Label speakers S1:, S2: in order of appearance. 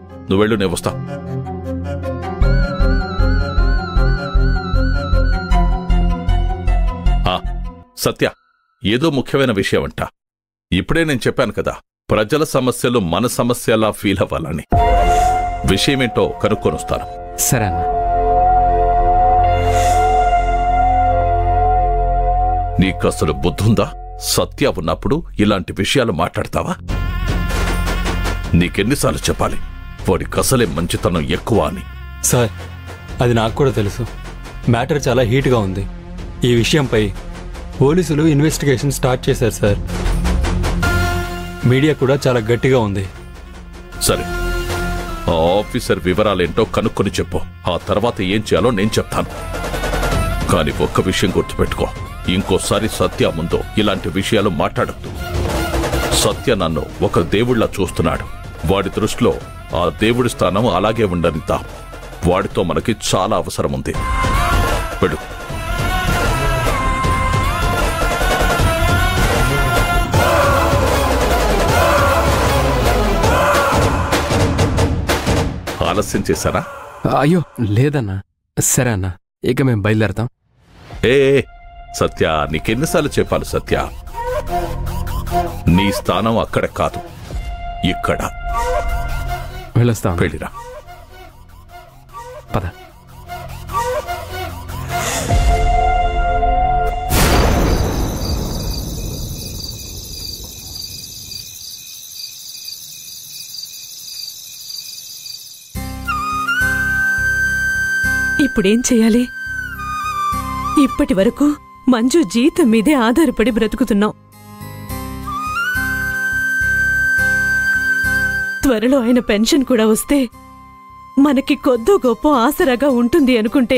S1: నువ్వెళ్ళు, నేను వస్తా. సత్య, ఏదో ముఖ్యమైన విషయం అంట. ఇప్పుడే నేను చెప్పాను కదా, ప్రజల సమస్యలు మన సమస్యలా ఫీల్ అవ్వాలని. విషయమేంటో కనుక్కొనొస్తాను.
S2: సరే అన్న.
S1: నీకసలు బుద్ధుందా? సత్య ఉన్నప్పుడు ఇలాంటి విషయాలు మాట్లాడతావా? నీకెన్నిసార్లు చెప్పాలి వాడికసలే మంచితనం ఎక్కువ అని?
S2: సార్, అది నాకు కూడా తెలుసు. మ్యాటర్ చాలా హీట్గా ఉంది. ఈ విషయంపై పోలీసులు ఇన్వెస్టిగేషన్ స్టార్ట్ చేశారు సార్. మీడియా కూడా చాలా గట్టిగా ఉంది.
S1: సరే, ఆ ఆఫీసర్ వివరాలేంటో కనుక్కొని చెప్పు. ఆ తర్వాత ఏం చేయాలో నేను చెప్తాను. కానీ ఒక్క విషయం గుర్తుపెట్టుకో, ఇంకోసారి సత్య ముందు ఇలాంటి విషయాలు మాట్లాడద్దు. సత్య నన్ను ఒక దేవుళ్లా చూస్తున్నాడు. వాడి దృష్టిలో ఆ దేవుడి స్థానం అలాగే ఉండనిద్దాం. వాడితో మనకి చాలా అవసరం ఉంది. వెళ్ళు. ఆలస్యం చేశారా?
S2: అయ్యో లేదన్నా. సరే అన్నా, ఇక మేము బయలుదేరతాం.
S1: ఏ సత్య, నీకెన్నిసార్లు చెప్పాలి సత్య, నీ స్థానం అక్కడ కాదు, ఇక్కడ.
S2: వెళ్ళొస్తాం.
S1: వెళ్ళిరా.
S2: పద.
S3: ఇప్పుడేం చెయ్యాలి? ఇప్పటి వరకు మంజు జీతం మీదే ఆధారపడి బ్రతుకుతున్నాం. త్వరలో ఆయన పెన్షన్ కూడా వస్తే మనకి కొద్దో గొప్ప ఆసరాగా ఉంటుంది అనుకుంటే